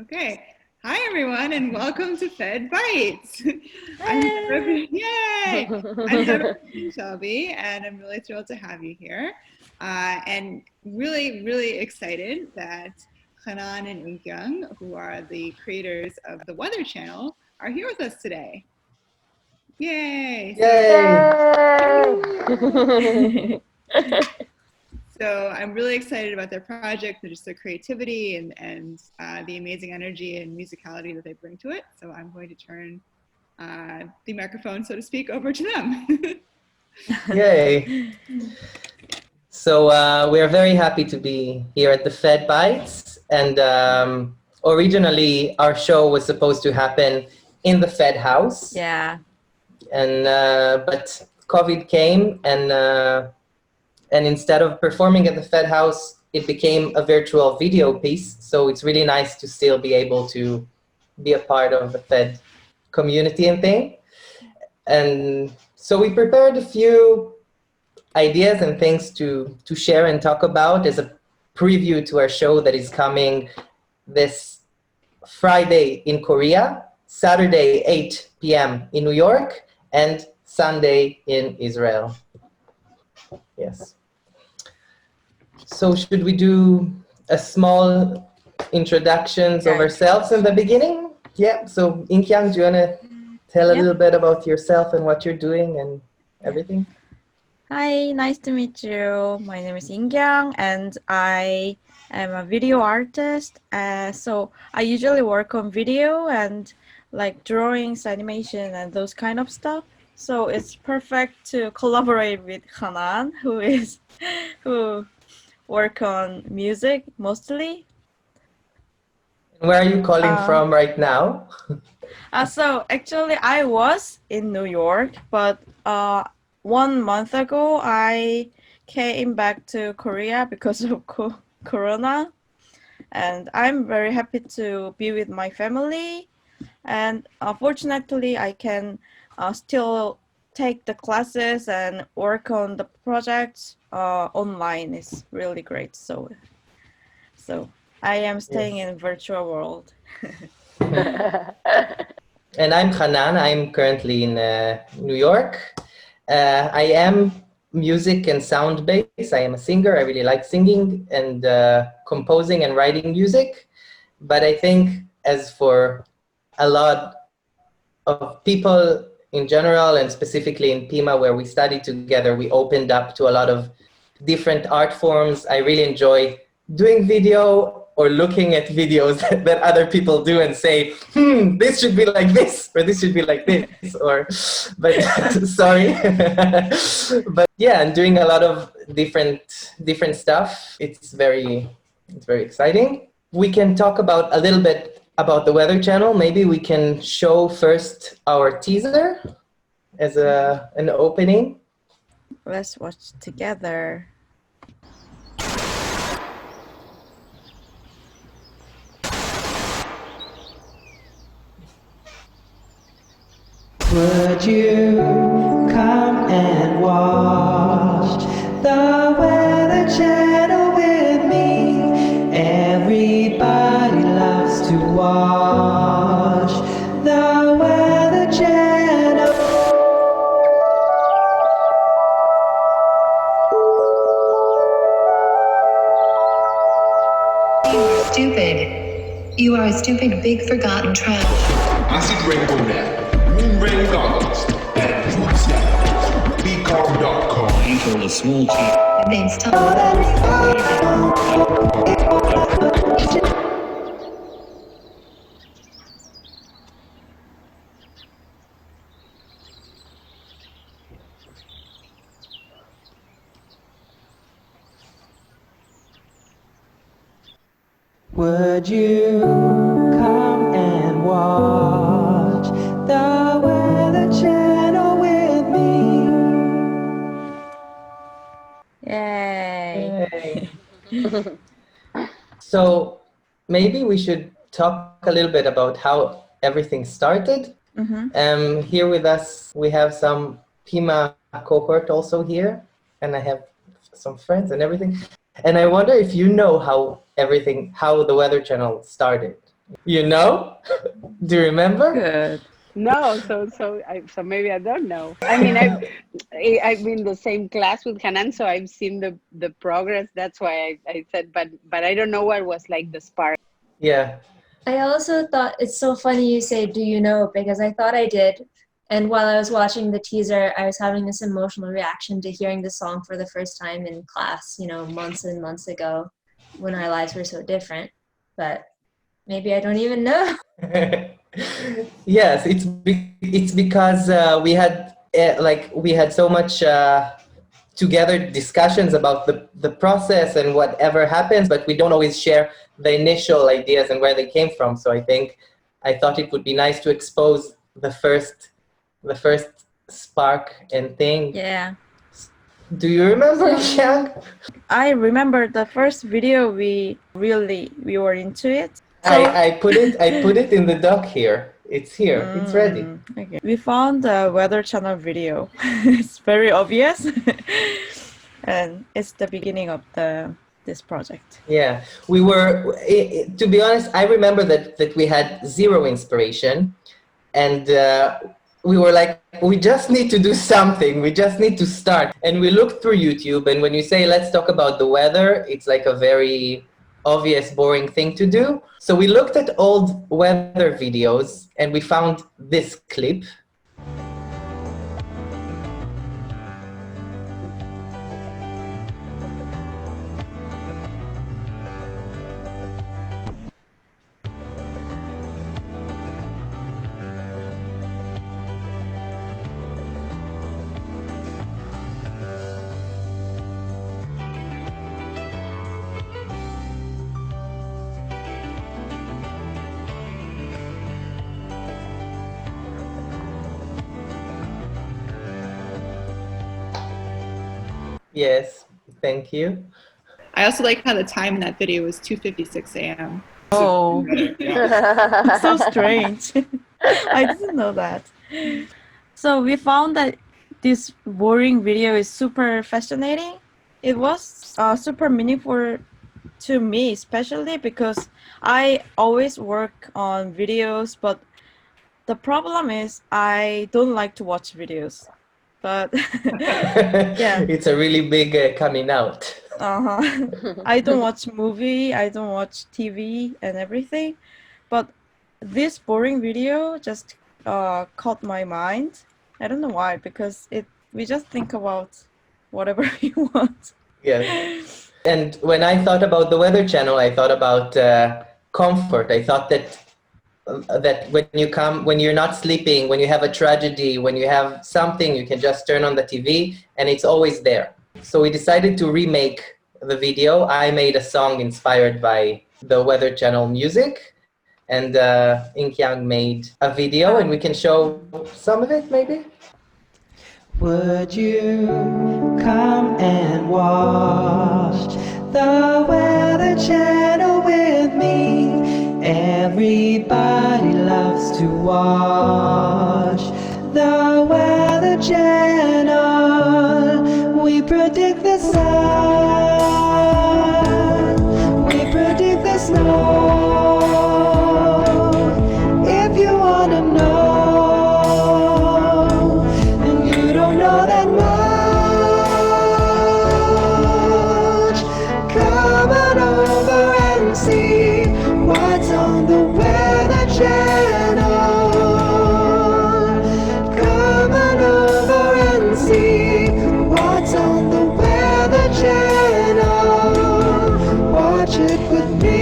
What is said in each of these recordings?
Okay. Hi, everyone, and welcome to FEDBytes. Yay! I'm Deborah Shelby, and I'm really thrilled to have you here. And really excited that Chanan and Inkyoung, who are the creators of the Weather Channel, are here with us today. Yay! Yay! So I'm really excited about their project, just their creativity and the amazing energy and musicality that they bring to it. So I'm going to turn the microphone, so to speak, over to them. Yay! So we are very happy to be here at the FEDBytes, and originally our show was supposed to happen in the Fed house. Yeah. And but COVID came, and instead of performing at the Fed house, it became a virtual video piece. So it's really nice to still be able to be a part of the Fed community and thing. And so we prepared a few ideas and things to share and talk about as a preview to our show that is coming this Friday in Korea, Saturday 8 p.m. in New York, and Sunday in Israel. Yes. So should we do a small introductions of ourselves in the beginning? Yeah. So Inkyoung, do you want to tell a little bit about yourself and what you're doing and everything? Hi, nice to meet you. My name is Inkyoung, and I am a video artist. So I usually work on video and like drawings, animation, and those kind of stuff. So it's perfect to collaborate with Chanan, who work on music mostly. Where are you calling from right now? So actually, I was in New York, but 1 month ago, I came back to Korea because of Corona, and I'm very happy to be with my family. And fortunately, I can still take the classes and work on the projects online. It's really great. So I am staying in virtual world. And I'm Chanan. I'm currently in New York. I am music and sound based. I am a singer. I really like singing and composing and writing music. But I think as for a lot of people in general, and specifically in Pima, where we studied together, we opened up to a lot of different art forms. I really enjoy doing video or looking at videos that other people do and say, this should be like this, or this should be like this, or, but sorry. But yeah, and doing a lot of different stuff. It's very exciting. We can talk about a little bit about the Weather Channel. Maybe we can show first our teaser as an opening. Let's watch together. Would you come and watch the Weather Channel with me? Everybody loves to watch the Weather Channel. You are stupid. You are a stupid, big, forgotten trash. Acid Rainbow Net, Moon Rain Goggles, and Fruit Snacks. BeCalm.com. Painful a small team. Thanks, Tom. Would you come and watch the Weather Channel with me? Yay! So maybe we should talk a little bit about how everything started. Here with us, we have some Pima cohort also here, and I have some friends and everything. And I wonder if you know how the Weather Channel started. You know? Do you remember? Good. No, so maybe I don't know. I mean, I've been in the same class with Hanan, so I've seen the progress. That's why I said, but I don't know what was like the spark. Yeah. I also thought it's so funny you say, "Do you know?" because I thought I did. And while I was watching the teaser, I was having this emotional reaction to hearing the song for the first time in class, months and months ago when our lives were so different. But maybe I don't even know. Yes, it's because we had so much together discussions about the process and whatever happens, but we don't always share the initial ideas and where they came from. So I thought it would be nice to expose the first spark and thing. Yeah. Do you remember, Inkyoung? I remember the first video we were into it. I put it in the doc here. It's here. It's ready. Okay. We found the Weather Channel video. It's very obvious. And it's the beginning of this project. Yeah, we were. To be honest, I remember that we had zero inspiration, and we were like, we just need to do something. We just need to start. And we looked through YouTube, and when you say let's talk about the weather, it's like a very obvious, boring thing to do. So we looked at old weather videos, and we found this clip. Yes, thank you. I also like how the time in that video was 2:56 a.m. Oh, Yeah. so strange. I didn't know that. So we found that this boring video is super fascinating. It was super meaningful to me, especially because I always work on videos, but the problem is I don't like to watch videos. But yeah. It's a really big coming out. I don't watch movie, I don't watch TV and everything, but this boring video just caught my mind. I don't know why, because we just think about whatever we want. Yes. And when I thought about the Weather Channel, I thought about comfort. I thought that when you're not sleeping, when you have a tragedy, when you have something, you can just turn on the TV and it's always there. So we decided to remake the video. I made a song inspired by the Weather Channel music, and Inkyoung made a video, and we can show some of it maybe. Would you come and watch the Weather Channel with me? Everybody loves to watch the Weather Channel. We predict the sun, we predict the snow. If you wanna know, and you don't know that much, come on over and see what's on the Weather Channel. Come on over and see what's on the Weather Channel. Watch it with me.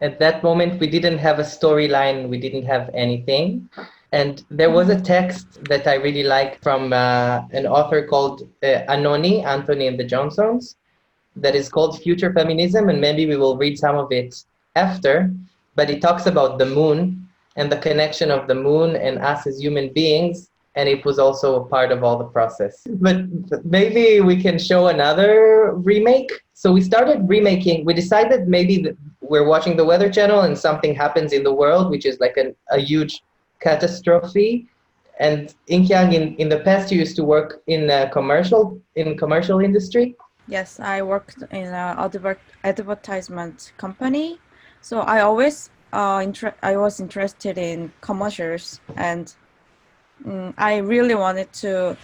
At that moment, we didn't have a storyline, we didn't have anything. And there was a text that I really liked from an author called Anoni, Anthony and the Johnsons, that is called Future Feminism, and maybe we will read some of it after. But it talks about the moon and the connection of the moon and us as human beings, and it was also a part of all the process. But maybe we can show another remake. So we started remaking, we decided maybe that we're watching the Weather Channel and something happens in the world, which is like a huge catastrophe. And Inkyoung, in the past, you used to work in commercial industry. Yes, I worked in an advertisement company, so I always I was interested in commercials, and I really wanted to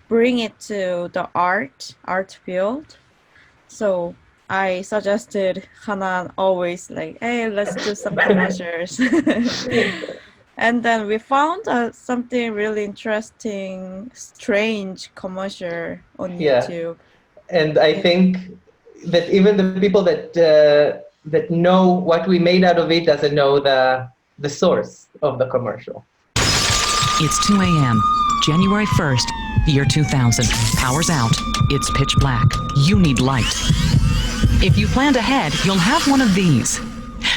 bring it to the art field. So I suggested Hanan always like, hey, let's do some commercials. And then we found something really interesting, strange commercial on YouTube. And I think that even the people that that know what we made out of it doesn't know the source of the commercial. It's 2 a.m., January 1st, year 2000. Power's out. It's pitch black. You need light. If you planned ahead, you'll have one of these.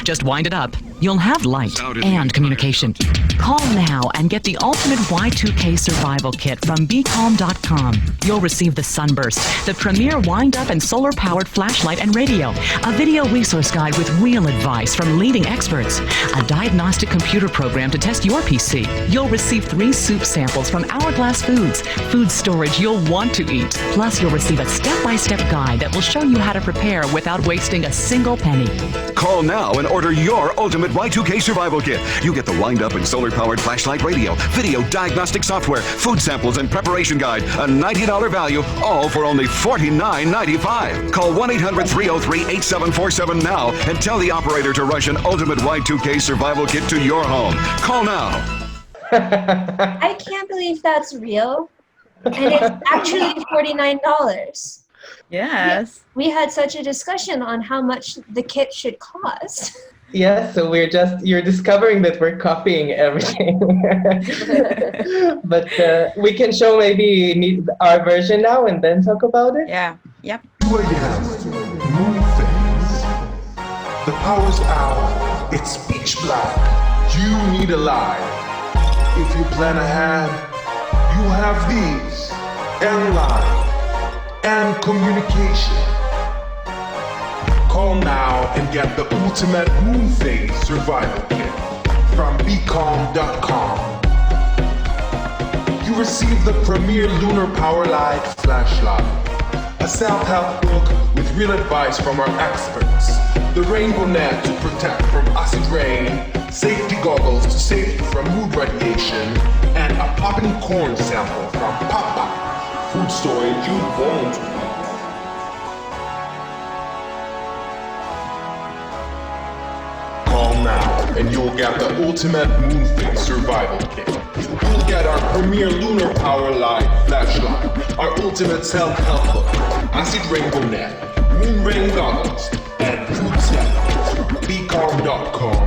Just wind it up. You'll have light and communication. Call now and get the ultimate Y2K survival kit from BeCalm.com. You'll receive the Sunburst, the premier wind-up and solar-powered flashlight and radio, a video resource guide with real advice from leading experts, a diagnostic computer program to test your PC. You'll receive 3 soup samples from Hourglass Foods, food storage you'll want to eat. Plus, you'll receive a step-by-step guide that will show you how to prepare without wasting a single penny. Call now and order your ultimate Y2K survival kit. You get the wind-up and solar-powered flashlight radio, video diagnostic software, food samples, and preparation guide. A $90 value, all for only $49.95. Call 1-800-303-8747 now and tell the operator to rush an ultimate Y2K survival kit to your home. Call now. I can't believe that's real. And it's actually $49. Yes. We had such a discussion on how much the kit should cost. Yeah, so you're discovering that we're copying everything. But we can show maybe our version now and then talk about it. Yeah, yep. 2 a.m. Moon phase. The power's out. It's pitch black. You need a light. If you plan ahead, you have these. And light. And communication. Call now and get the ultimate moon phase survival kit from BeCalm.com. You receive the premier lunar power light flashlight, a self-help book with real advice from our experts, the rainbow net to protect from acid rain, safety goggles to save you from mood radiation, and a popping corn sample from Papa, food storage you won't eat. Call now and you'll get the ultimate moon phase survival kit. You'll get our premier lunar power light flashlight, our ultimate self-help book, acid rainbow net, moon rain goggles, and food samples from BeCalm.com.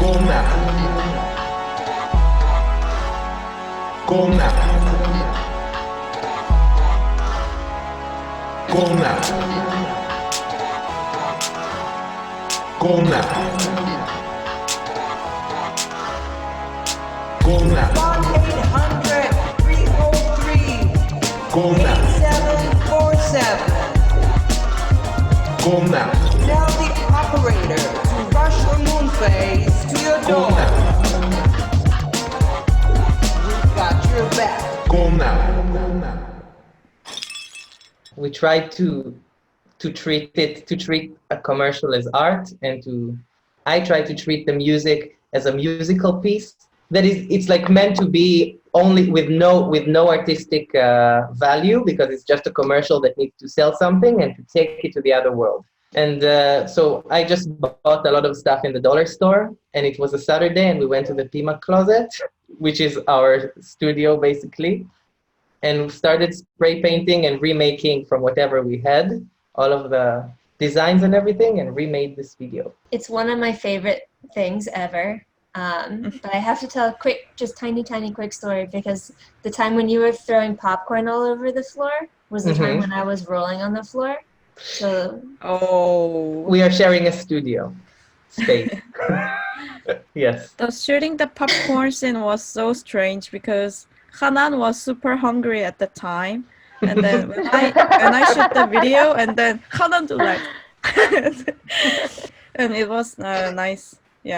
Go now. Go now. Go now. Go now. Go now. 1-800-303. Go now. 8747. Go now. Tell the operator to rush the moon phase to your Go door. now. We've got your back. Go now. We tried to treat a commercial as art, and I try to treat the music as a musical piece. That is, it's like meant to be only with no artistic value, because it's just a commercial that needs to sell something and to take it to the other world. And so I just bought a lot of stuff in the dollar store, and it was a Saturday, and we went to the Pima closet, which is our studio basically, and started spray painting and remaking from whatever we had all of the designs and everything and remade this video. It's one of my favorite things ever. But I have to tell a quick, just tiny quick story, because the time when you were throwing popcorn all over the floor was the time when I was rolling on the floor. So we are sharing a studio space. Yes. The shooting the popcorn scene was so strange because Chanan was super hungry at the time, and then when I shoot the video, and then Chanan do like, and it was a nice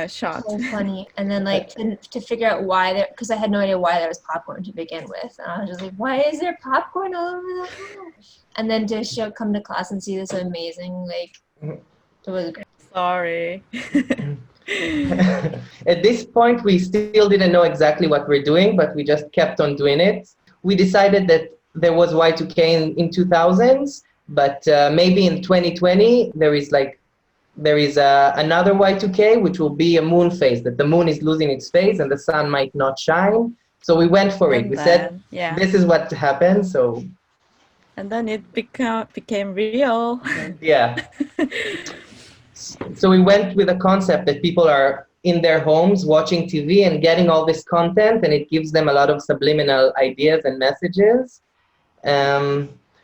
shot. So funny. And then like to figure out why there, because I had no idea why there was popcorn to begin with, and I was just like, why is there popcorn all over the floor? And then to come to class and see this amazing, like, it was great. Sorry. At this point, we still didn't know exactly what we're doing, but we just kept on doing it. We decided that there was Y2K in 2000s, but maybe in 2020 there is another Y2K, which will be a moon phase, that the moon is losing its phase and the sun might not shine. So we went for it. We said, this is what happened. So. And then it became real. Yeah. So we went with a concept that people are in their homes watching TV and getting all this content, and it gives them a lot of subliminal ideas and messages.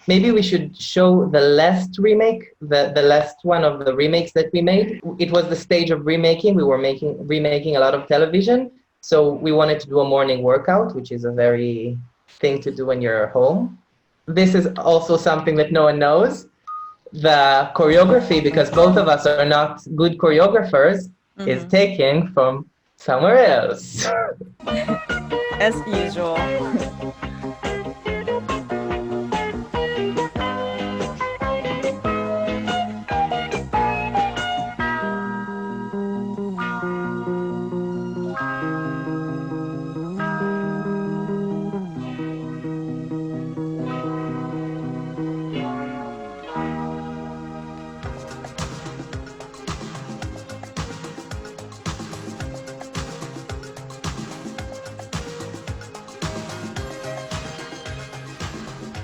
Maybe we should show the last remake, the last one of the remakes that we made. It was the stage of remaking. We were remaking a lot of television. So we wanted to do a morning workout, which is a very thing to do when you're home. This is also something that no one knows. The choreography, because both of us are not good choreographers, is taken from somewhere else. As usual.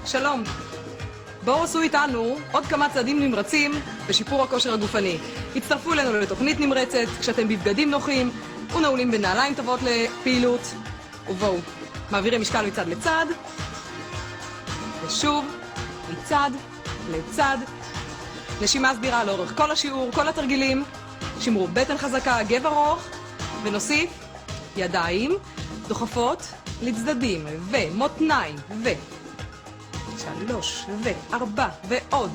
שלום, בואו עשו איתנו עוד כמה צעדים נמרצים בשיפור הכושר הגופני. הצטרפו אלינו לתוכנית נמרצת כשאתם בבגדים נוחים ונעולים בנעליים טובות לפעילות. ובואו, מעבירים משקל מצד לצד, ושוב, מצד לצד. נשימה סדירה לאורך כל השיעור, כל התרגילים. שמרו בטן חזקה, גב ארוך, ונוסיף ידיים דוחפות לצדדים, ומותניים, שלוש, וארבע, ועוד.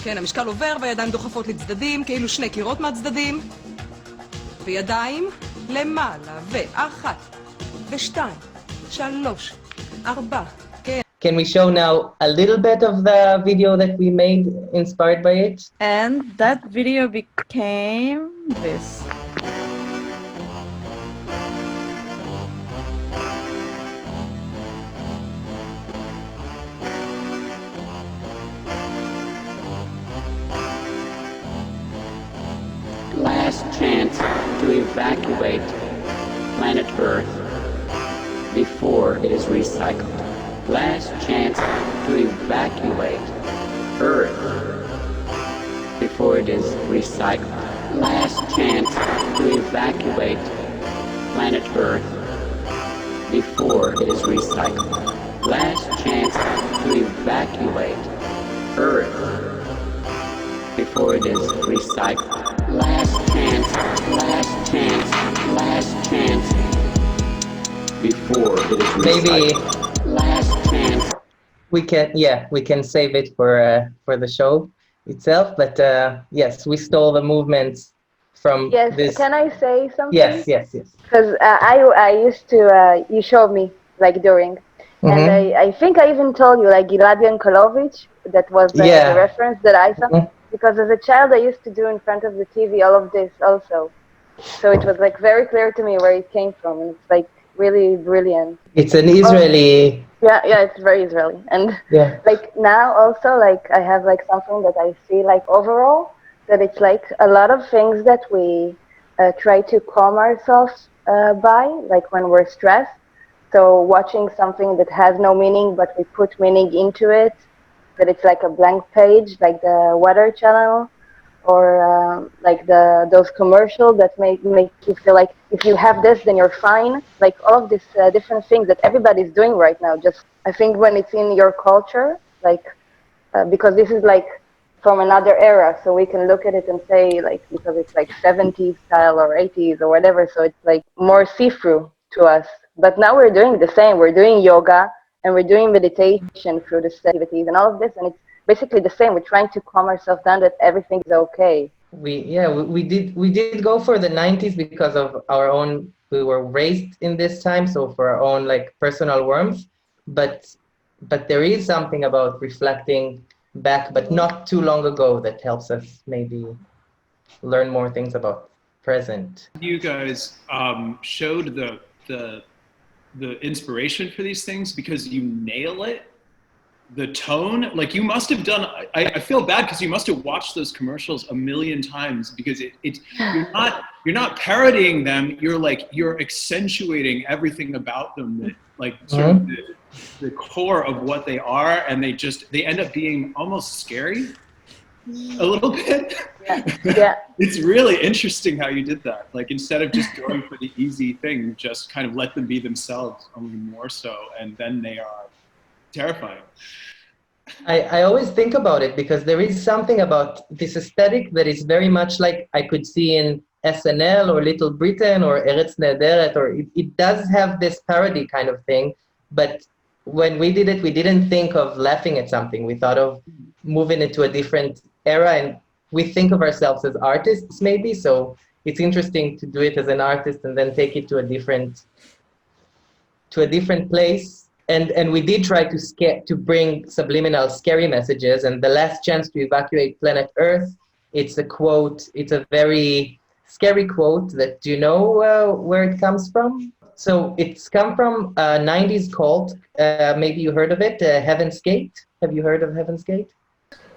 כן, המשקל עובר והידיים דוחפות לצדדים, כאילו שני קירות מהצדדים. וידיים למעלה, ואחת, ושתיים, שלוש, ארבע, כן. Can we show now a little bit of the video that we made inspired by it? And that video became this. Last chance to evacuate planet Earth before it is recycled. Last chance to evacuate Earth before it is recycled. Last chance to evacuate planet Earth before it is recycled. Last chance to evacuate Earth before it is recycled. Last chance, last chance, last chance before it is recycled. Maybe last chance. We can save it for the show itself, but yes, we stole the movements from this. Can I say something? Yes. Because I used to, you showed me, like, during, and I think I even told you, like, Gilad Yankolovich, that was the reference that I saw. Because as a child, I used to do in front of the TV all of this also. So it was, like, very clear to me where it came from, and it's, like, really brilliant. It's an Israeli... Yeah, it's very Israeli. And, like, now also, like, I have, like, something that I see, like, overall, that it's, like, a lot of things that we try to calm ourselves by, like, when we're stressed. So watching something that has no meaning, but we put meaning into it, that it's like a blank page, like the weather channel, or like those commercials that make you feel like if you have this, then you're fine. Like all of these different things that everybody's doing right now. Just I think when it's in your culture, like because this is like from another era, so we can look at it and say like because it's like 70s style or 80s or whatever, so it's like more see-through to us. But now we're doing the same. We're doing yoga and we're doing meditation through the activities and all of this, and it's basically the same. We're trying to calm ourselves down that everything is okay. We did go for the 90s because of our own. We were raised in this time, so for our own like personal warmth. But there is something about reflecting back, but not too long ago, that helps us maybe learn more things about present. You guys showed the inspiration for these things because you nail it. The tone, like you must have done. I feel bad because you must have watched those commercials a million times because you're not parodying them. You're accentuating everything about them that like sort of the core of what they are, and they end up being almost scary a little bit. Yeah. It's really interesting how you did that. Like instead of just going for the easy thing, just kind of let them be themselves, only more so, and then they are terrifying. I always think about it because there is something about this aesthetic that is very much like I could see in SNL or Little Britain or Eretz Nehederet, or it does have this parody kind of thing. But when we did it, we didn't think of laughing at something. We thought of moving it to a different era, and we think of ourselves as artists maybe. So it's interesting to do it as an artist and then take it to a different place. And we did try to bring subliminal scary messages. And the last chance to evacuate planet Earth, it's a quote. It's a very scary quote that, do you know where it comes from? So it's come from a 90s cult. Maybe you heard of it, Heaven's Gate. Have you heard of Heaven's Gate?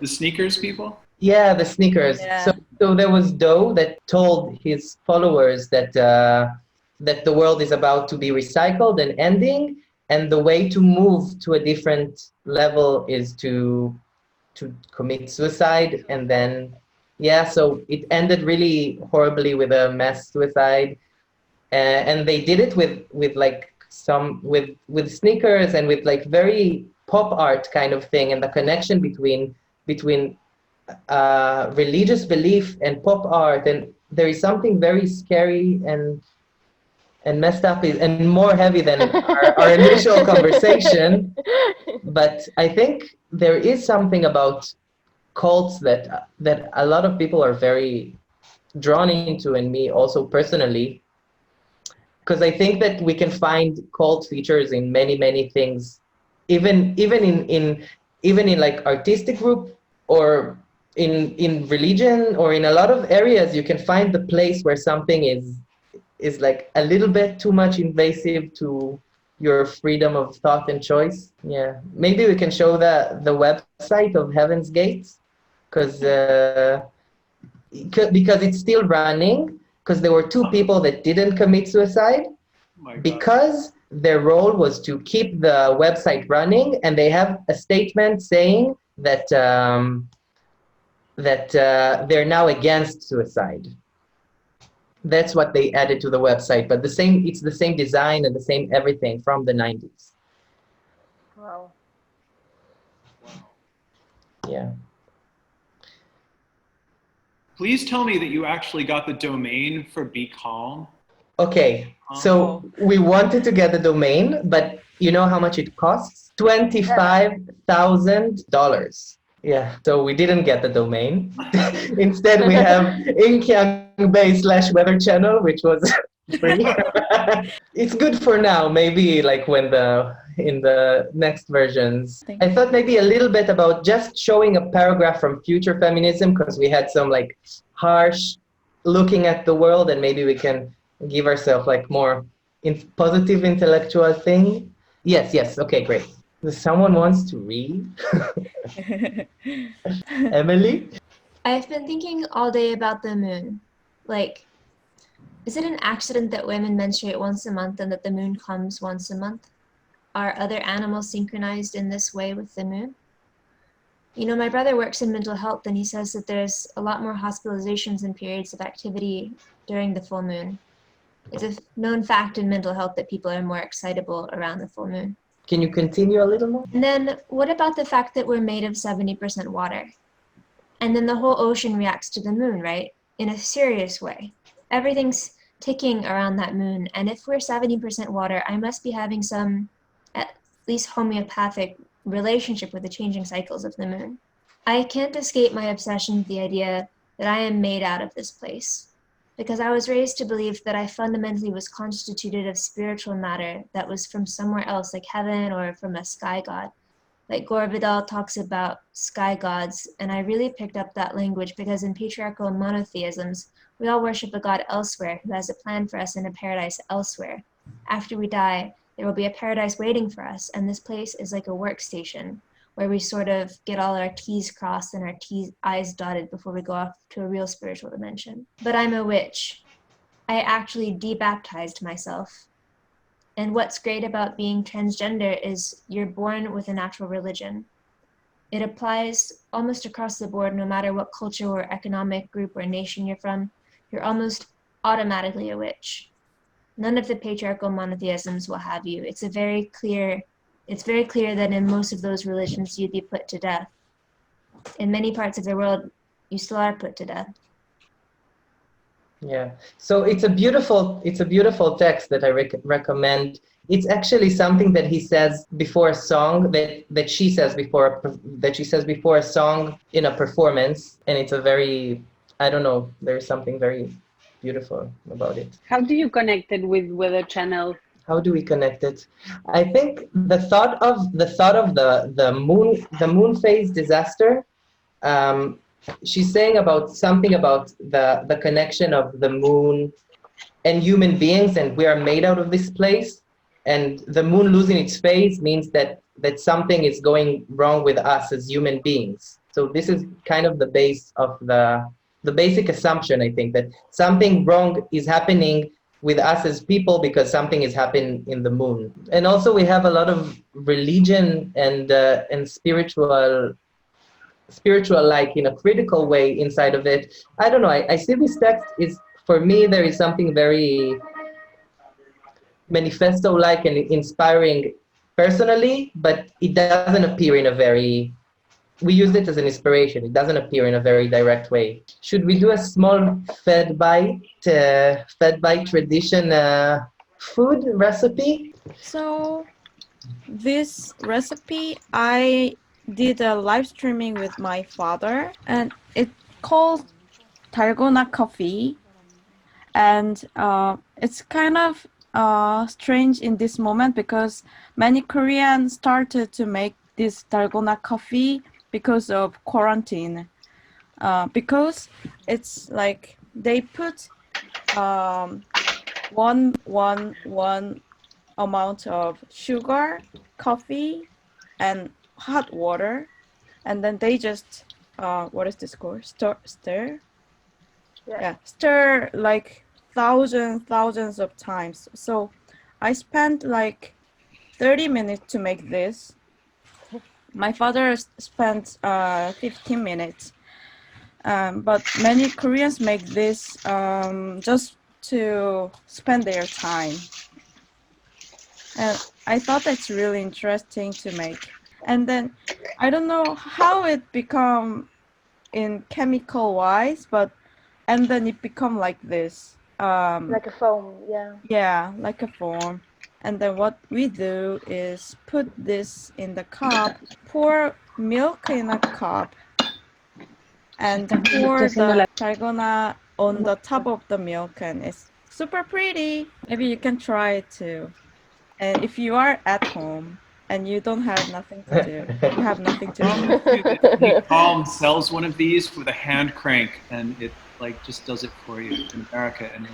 The sneakers people? Yeah, the sneakers. Yeah. So there was Doe that told his followers that the world is about to be recycled and ending. And the way to move to a different level is to commit suicide. And then, so it ended really horribly with a mass suicide. And they did it with sneakers and with like very pop art kind of thing, and the connection between religious belief and pop art. And there is something very scary and messed up and more heavy than our initial conversation. But I think there is something about cults that a lot of people are very drawn into, and me also personally, because I think that we can find cult features in many things, even in like artistic group or in religion, or in a lot of areas you can find the place where something is like a little bit too much invasive to your freedom of thought and choice. Yeah, maybe we can show the website of Heaven's Gates, because it's still running, because there were 2 people that didn't commit suicide because their role was to keep the website running, and they have a statement saying that they're now against suicide. That's what they added to the website, but it's the same design and the same everything from the 90s. Wow. Yeah. Please tell me that you actually got the domain for Be Calm. Okay, so we wanted to get the domain, but you know how much it costs? $25,000. Yeah, so we didn't get the domain. Instead, we have Inkyoung Bay / Weather Channel, which was free. It's good for now. Maybe like in the next versions. I thought maybe a little bit about just showing a paragraph from Future Feminism, because we had some like harsh looking at the world, and maybe we can give ourselves like more positive intellectual thing. Yes. Okay, great. Someone wants to read? Emily? I've been thinking all day about the moon. Like, is it an accident that women menstruate once a month and that the moon comes once a month? Are other animals synchronized in this way with the moon? You know, my brother works in mental health, and he says that there's a lot more hospitalizations and periods of activity during the full moon. It's a known fact in mental health that people are more excitable around the full moon. Can you continue a little more? And then what about the fact that we're made of 70% water? And then the whole ocean reacts to the moon, right? In a serious way. Everything's ticking around that moon. And if we're 70% water, I must be having some, at least homeopathic, relationship with the changing cycles of the moon. I can't escape my obsession with the idea that I am made out of this place, because I was raised to believe that I fundamentally was constituted of spiritual matter that was from somewhere else, like heaven or from a sky god. Like Gore Vidal talks about sky gods, and I really picked up that language because in patriarchal monotheisms, we all worship a god elsewhere who has a plan for us in a paradise elsewhere. After we die, there will be a paradise waiting for us, and this place is like a workstation where we sort of get all our T's crossed and our I's dotted before we go off to a real spiritual dimension. But I'm a witch. I actually debaptized myself. And what's great about being transgender is you're born with a natural religion. It applies almost across the board, no matter what culture or economic group or nation you're from. You're almost automatically a witch. None of the patriarchal monotheisms will have you. It's very clear that in most of those religions you'd be put to death. In many parts of the world, you still are put to death. Yeah, so it's a beautiful text that I recommend. It's actually something that he says before a song, that she says before a song in a performance, and it's a very, I don't know, there's something very beautiful about it. How do you connect it with Weather Channel? How do we connect it? I think the thought of the moon phase disaster. She's saying about something about the connection of the moon and human beings, and we are made out of this place. And the moon losing its phase means that something is going wrong with us as human beings. So this is kind of the base of the basic assumption, I think, that something wrong is happening with us as people because something is happening in the moon. And also we have a lot of religion and spiritual, like in a critical way inside of it. I don't know, I see this text is, for me, there is something very manifesto-like and inspiring personally, but it doesn't appear in a very, we use it as an inspiration. It doesn't appear in a very direct way. Should we do a small FEDByte tradition food recipe? So this recipe, I did a live streaming with my father, and it's called dalgona coffee, and it's kind of strange in this moment because many Koreans started to make this dalgona coffee because of quarantine, because it's like they put one amount of sugar, coffee, and hot water, and then they just what is this called? Stir? Yeah, stir like thousands of times. So I spent like 30 minutes to make this. My father spent 15 minutes. But many Koreans make this just to spend their time. And I thought that's really interesting to make. And then I don't know how it become in chemical wise, and then it become like this. Like a foam, yeah. Yeah, like a foam. And then what we do is put this in the cup, pour milk in a cup, and pour the dalgona on the top of the milk, and it's super pretty. Maybe you can try it too. And if you are at home and you don't have nothing to do, you have nothing to do. Palm sells one of these with a hand crank, and it like just does it for you in America. And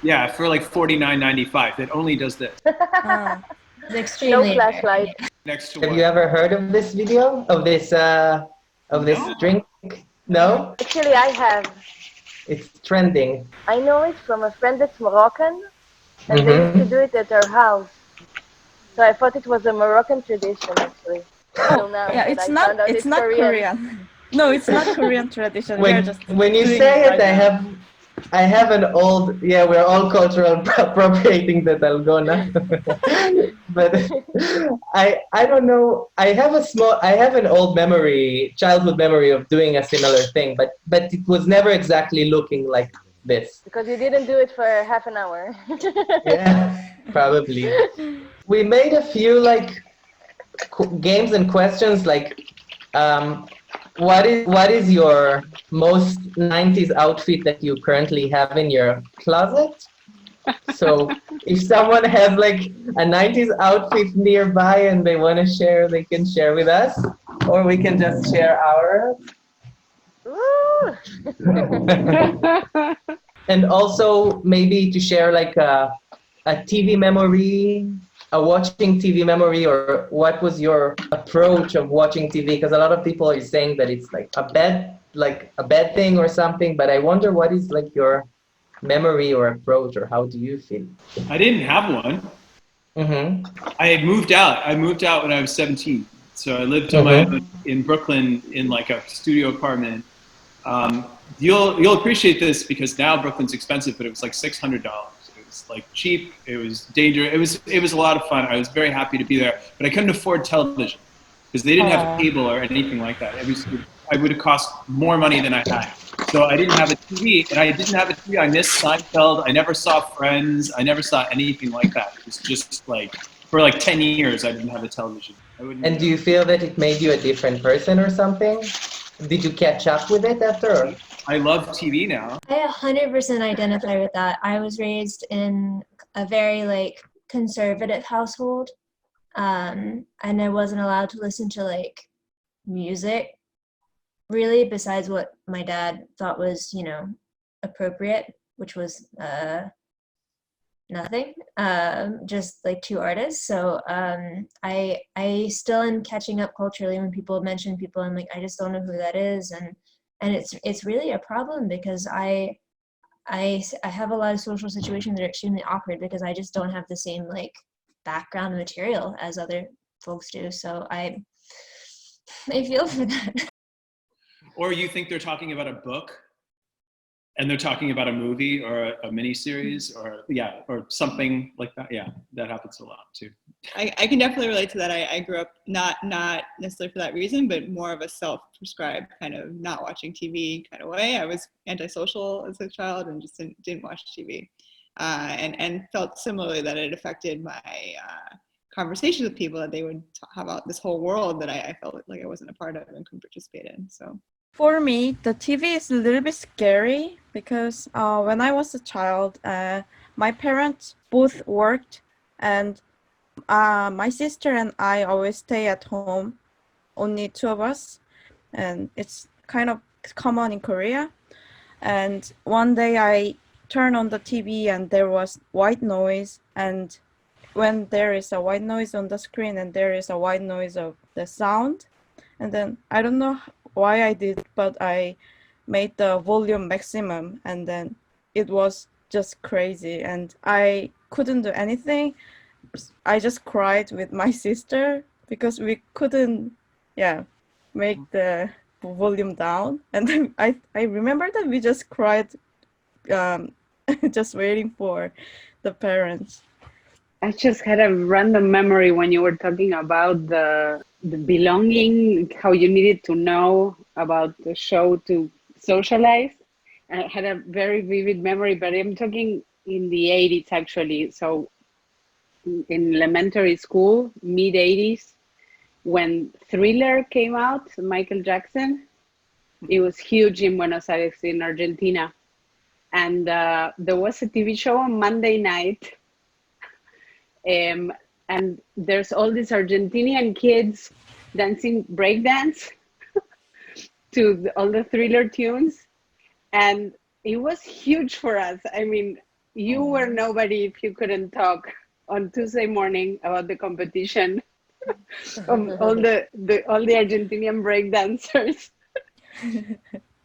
yeah, for like $49.95, it only does this. It's extremely. No flashlight. Next to Have you ever heard of this video of this drink? No? Actually, I have. It's trending. I know it from a friend that's Moroccan, and they used to do it at her house. So I thought it was a Moroccan tradition, actually. until now. Yeah, That I found out it's not Korean. No, it's not Korean tradition. We are just when you doing say right it, now. I have an old, yeah, we're all cultural appropriating the dalgona. But I don't know. I have an old memory, childhood memory of doing a similar thing, but it was never exactly looking like this. Because you didn't do it for half an hour. Yeah, probably. We made a few like games and questions like, what is your most 90s outfit that you currently have in your closet? So if someone has like a 90s outfit nearby and they want to share, they can share with us, or we can just share ours. And also maybe to share like a TV memory, a watching TV memory, or what was your approach of watching TV? Because a lot of people are saying that it's like a bad thing or something, but I wonder what is like your memory or approach, or how do you feel? I didn't have one. I had moved out. I moved out when I was 17. So I lived on my own in Brooklyn in like a studio apartment. You'll appreciate this because now Brooklyn's expensive, but it was like $600. It was like cheap. It was dangerous. It was a lot of fun. I was very happy to be there, but I couldn't afford television because they didn't have cable or anything like that. I would have cost more money than I had. So I didn't have a TV, and I didn't have a TV. I missed Seinfeld. I never saw Friends. I never saw anything like that. It was just like, for like 10 years, I didn't have a television. And do you feel that it made you a different person or something? Did you catch up with it after? I love TV now. I 100% identify with that. I was raised in a very like conservative household, and I wasn't allowed to listen to like music really besides what my dad thought was, appropriate, which was nothing, just like two artists. So I still am catching up culturally. When people mention people, I'm like, I just don't know who that is, and it's really a problem because I have a lot of social situations that are extremely awkward because I just don't have the same like background material as other folks do. So I feel for that. Or you think they're talking about a book and they're talking about a movie or a miniseries or something like that. Yeah, that happens a lot too. I can definitely relate to that. I grew up not necessarily for that reason, but more of a self-prescribed kind of not watching TV kind of way. I was antisocial as a child and just didn't watch TV, and felt similarly that it affected my conversations with people, that they would have about this whole world that I felt like I wasn't a part of and couldn't participate in. So. For me, the TV is a little bit scary because when I was a child, my parents both worked, and my sister and I always stay at home, only two of us, and it's kind of common in Korea. And one day I turned on the TV and there was white noise, and when there is a white noise on the screen and there is a white noise of the sound, and then I don't know why I did, but I made the volume maximum, and then it was just crazy and I couldn't do anything. I just cried with my sister because we couldn't make the volume down, and then I remember that we just cried just waiting for the parents. I just had a random memory when you were talking about the belonging, how you needed to know about the show to socialize. I had a very vivid memory, but I'm talking in the 80s actually. So in elementary school, mid 80s, when Thriller came out, Michael Jackson, it was huge in Buenos Aires in Argentina. And there was a TV show on Monday night. And there's all these Argentinian kids dancing breakdance to all the Thriller tunes. And it was huge for us. I mean, you were nobody if you couldn't talk on Tuesday morning about the competition of all the Argentinian breakdancers.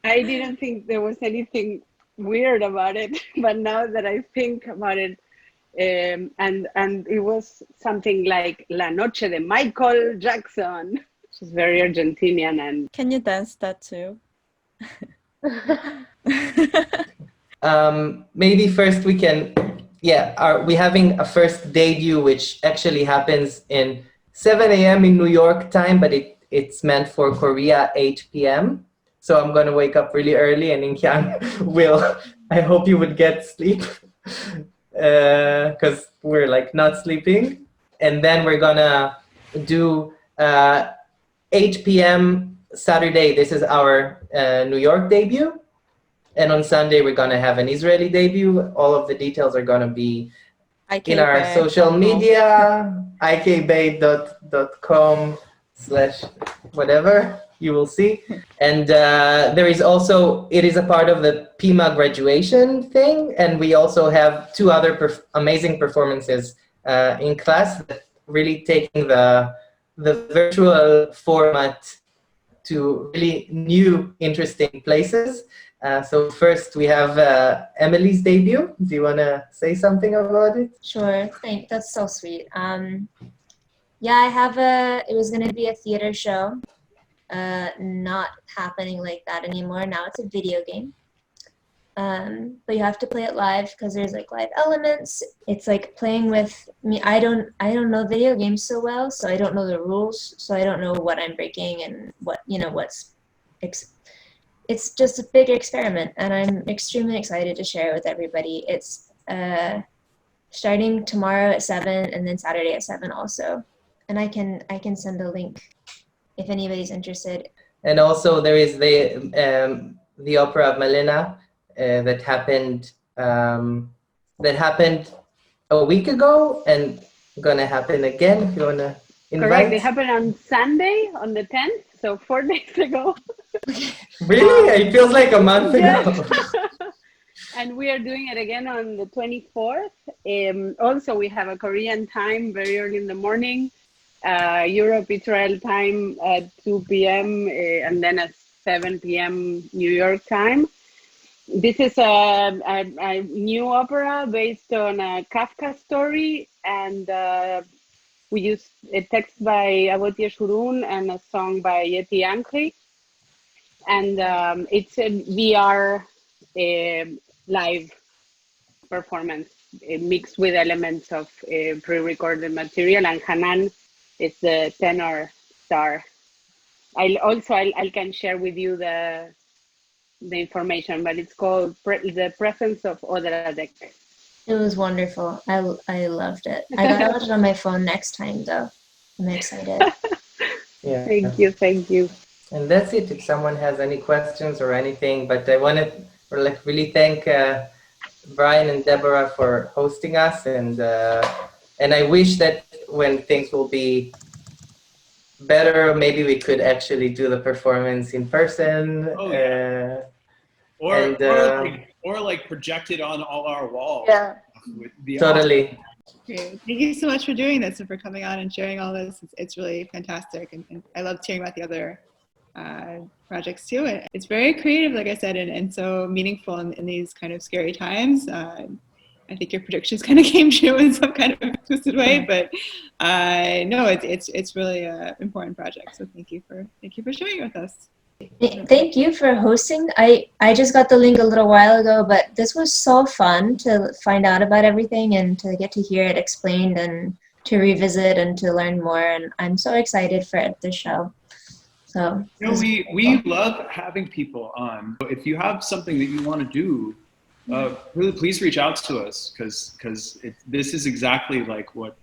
I didn't think there was anything weird about it, but now that I think about it, and it was something like La Noche de Michael Jackson. She's very Argentinian. And can you dance that too? Maybe first we can, we're having a first debut, which actually happens in 7 a.m. in New York time, but it's meant for Korea 8 p.m. So I'm gonna wake up really early, and Inkyoung will, I hope you would get sleep, because we're like not sleeping. And then we're gonna do 8 p.m. Saturday. This is our New York debut. And on Sunday, we're going to have an Israeli debut. All of the details are going to be in our social media, ikbay.com/whatever, you will see. And there is also, it is a part of the PIMA graduation thing. And we also have 2 other amazing performances in class that really taking the virtual format to really new, interesting places. So first we have Emily's debut. Do you want to say something about it? Sure, thanks. That's so sweet. Yeah, it was going to be a theater show. Not happening like that anymore. Now it's a video game. But you have to play it live because there's like live elements. It's like playing with me. I don't know video games so well, so I don't know the rules. So I don't know what I'm breaking and what, it's just a big experiment, and I'm extremely excited to share it with everybody. It's starting tomorrow at 7 and then Saturday at 7 also. And I can send a link if anybody's interested. And also there is the opera of Malena that happened a week ago and gonna happen again, if you wanna invite. Correct, it happened on Sunday, on the 10th, so 4 days ago. Really? It feels like a month ago. And we are doing it again on the 24th. Also, we have a Korean time very early in the morning, Europe, Israel time at 2 p.m. And then at 7 p.m. New York time. This is a new opera based on a Kafka story, and we use a text by Abotia Shurun and a song by Yeti Ankri. And it's a VR live performance mixed with elements of pre-recorded material, and Chanan is the tenor star. I can share with you the information, but it's called The Presence of Odradek. It was wonderful. I loved it. I gotta watch it on my phone next time though. I'm excited. Yeah. Thank you. And that's it. If someone has any questions or anything, but I want to really thank Brian and Deborah for hosting us, and I wish that when things will be better, maybe we could actually do the performance in person. Oh, yeah. Or like projected on all our walls. Yeah. Totally. Awesome. Great. Thank you so much for doing this and for coming on and sharing all this. It's really fantastic, and I love hearing about the other projects too. It's very creative, like I said, and so meaningful in these kind of scary times. I think your predictions kind of came true in some kind of twisted way, but no, it's really an important project. So thank you for sharing it with us. Thank you for hosting. I just got the link a little while ago, but this was so fun to find out about everything and to get to hear it explained and to revisit and to learn more. And I'm so excited for the show. So we love having people on. If you have something that you want to do, really please reach out to us, because this is exactly like what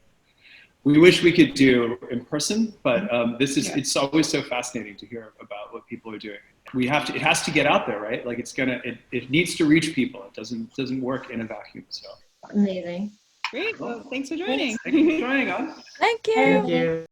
we wish we could do in person, but it's always so fascinating to hear about what people are doing. It has to get out there, right? Like it needs to reach people. It doesn't work in a vacuum. So amazing. Great. Well, thanks for joining. Thanks for joining us. Thank you. Thank you.